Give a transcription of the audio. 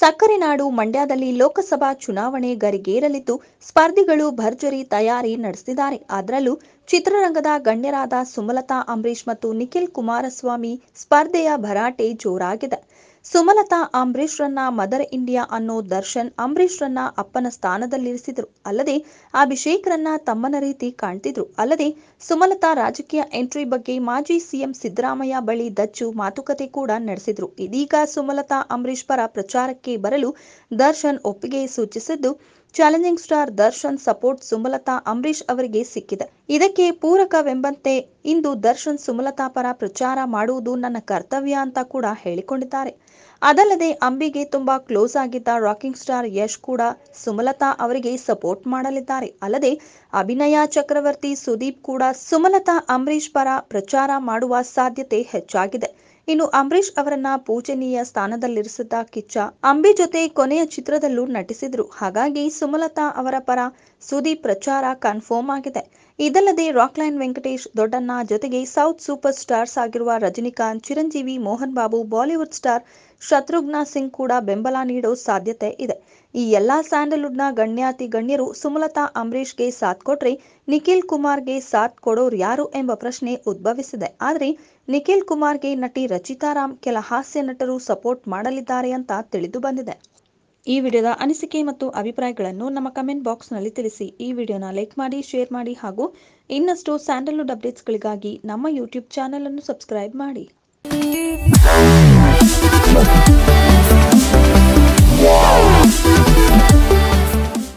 ಸಕ್ಕರೆ ನಾಡು ಮಂಡ್ಯದಲ್ಲಿ ಲೋಕಸಭಾ ಚುನಾವಣೆ ಗರಿಗೇರಲಿದ್ದು ಸ್ಪರ್ಧಿಗಳು ಭರ್ಜರಿ ತಯಾರಿ ನಡೆಸಿದ್ದಾರೆ. ಅದರಲ್ಲೂ ಚಿತ್ರರಂಗದ ಗಣ್ಯರಾದ ಸುಮಲತಾ ಅಂಬರೀಶ್ ಮತ್ತು ನಿಖಿಲ್ ಕುಮಾರಸ್ವಾಮಿ ಸ್ಪರ್ಧೆಯ ಭರಾಟೆ ಜೋರಾಗಿದೆ. ಸುಮಲತಾ ಅಂಬರೀಶ್ ರನ್ನ ಮದರ್ ಇಂಡಿಯಾ ಅನ್ನೋ ದರ್ಶನ್ ಅಂಬರೀಶ್ ರನ್ನ ಅಪ್ಪನ ಸ್ಥಾನದಲ್ಲಿರಿಸಿದ್ರು. ಅಲ್ಲದೆ ಅಭಿಷೇಕ್ ರನ್ನ ತಮ್ಮನ ರೀತಿ ಕಾಣ್ತಿದ್ರು. ಅಲ್ಲದೆ ಸುಮಲತಾ ರಾಜಕೀಯ ಎಂಟ್ರಿ ಬಗ್ಗೆ ಮಾಜಿ ಸಿಎಂ ಸಿದ್ದರಾಮಯ್ಯ ಬಳಿ ದಚ್ಚು ಮಾತುಕತೆ ಕೂಡ ನಡೆಸಿದ್ರು. ಇದೀಗ ಸುಮಲತಾ ಅಂಬರೀಶ್ ಪರ ಪ್ರಚಾರಕ್ಕೆ ಬರಲು ದರ್ಶನ್ ಒಪ್ಪಿಗೆ ಸೂಚಿಸಿದ್ದು, challenging star Darshan support Sumalatha Ambareesh ಅವರಿಗೆ ಸಿಕ್ಕಿದೆ. ಇದಕ್ಕೆ ಪೂರಕವೆಂಬಂತೆ ಇಂದು ದರ್ಶನ್ ಸುಮಲತಾ ಪರ ಪ್ರಚಾರ ಮಾಡುವುದು ನನ್ನ ಕರ್ತವ್ಯ ಅಂತ ಕೂಡ ಹೇಳಿಕೊಂಡಿದ್ದಾರೆ. ಅದಲ್ಲದೆ ಅಂಬಿಗೆ ತುಂಬಾ ಕ್ಲೋಸ್ ಆಗಿದ್ದ ರಾಕಿಂಗ್ ಸ್ಟಾರ್ ಯಶ್ ಕೂಡ ಸುಮಲತಾ ಅವರಿಗೆ ಸಪೋರ್ಟ್ ಮಾಡಲಿದ್ದಾರೆ. ಅಲ್ಲದೆ ಅಭಿನಯ ಚಕ್ರವರ್ತಿ ಸುದೀಪ್ ಕೂಡ ಸುಮಲತಾ ಅಂಬರೀಶ್ ಪರ ಪ್ರಚಾರ ಮಾಡುವ ಸಾಧ್ಯತೆ ಹೆಚ್ಚಾಗಿದೆ. ಇನ್ನು ಅಂಬರೀಶ್ ಅವರನ್ನ ಪೂಜನೀಯ ಸ್ಥಾನದಲ್ಲಿರಿಸಿದ್ದ ಕಿಚ್ಚ ಅಂಬಿ ಜೊತೆ ಕೊನೆಯ ಚಿತ್ರದಲ್ಲೂ ನಟಿಸಿದ್ರು. ಹಾಗಾಗಿ ಸುಮಲತಾ ಅವರ ಪರ ಸುದೀಪ್ ಪ್ರಚಾರ ಕನ್ಫರ್ಮ್ ಆಗಿದೆ. ಇದಲ್ಲದೆ ರಾಕ್ಲೈನ್ ವೆಂಕಟೇಶ್ ದೊಡ್ಡಣ್ಣ ಜೊತೆಗೆ ಸೌತ್ ಸೂಪರ್ ಸ್ಟಾರ್ಸ್ ಆಗಿರುವ ರಜನಿಕಾಂತ್, ಚಿರಂಜೀವಿ, ಮೋಹನ್ ಬಾಬು, ಬಾಲಿವುಡ್ ಸ್ಟಾರ್ ಶತ್ರುಘ್ನ ಸಿಂಗ್ ಕೂಡ ಬೆಂಬಲ ನೀಡೋ ಸಾಧ್ಯತೆ ಇದೆ. ಈ ಎಲ್ಲಾ ಸ್ಯಾಂಡಲ್ವುಡ್ನ ಗಣ್ಯಾತಿ ಗಣ್ಯರು ಸುಮಲತಾ ಅಂಬರೀಶ್ಗೆ ಸಾಥ್ ಕೊಟ್ರೆ ನಿಖಿಲ್ ಕುಮಾರ್ಗೆ ಸಾಥ್ ಕೊಡೋರು ಯಾರು ಎಂಬ ಪ್ರಶ್ನೆ ಉದ್ಭವಿಸಿದೆ. ಆದರೆ ನಿಖಿಲ್ ಕುಮಾರ್ಗೆ ನಟಿ ರಚಿತಾ ರಾಮ್, ಕೆಲ ಹಾಸ್ಯ ನಟರು ಸಪೋರ್ಟ್ ಮಾಡಲಿದ್ದಾರೆ ಅಂತ ತಿಳಿದು ಬಂದಿದೆ. ಈ ವಿಡಿಯೋದ ಅನಿಸಿಕೆ ಮತ್ತು ಅಭಿಪ್ರಾಯಗಳನ್ನು ನಮ್ಮ ಕಮೆಂಟ್ ಬಾಕ್ಸ್ನಲ್ಲಿ ತಿಳಿಸಿ. ಈ ವಿಡಿಯೋನ ಲೈಕ್ ಮಾಡಿ, ಶೇರ್ ಮಾಡಿ ಹಾಗೂ ಇನ್ನಷ್ಟು ಸ್ಯಾಂಡಲ್ವುಡ್ ಅಪ್ಡೇಟ್ಸ್ಗಳಿಗಾಗಿ ನಮ್ಮ ಯೂಟ್ಯೂಬ್ ಚಾನೆಲ್ ಅನ್ನು ಸಬ್ಸ್ಕ್ರೈಬ್ ಮಾಡಿ. Wow.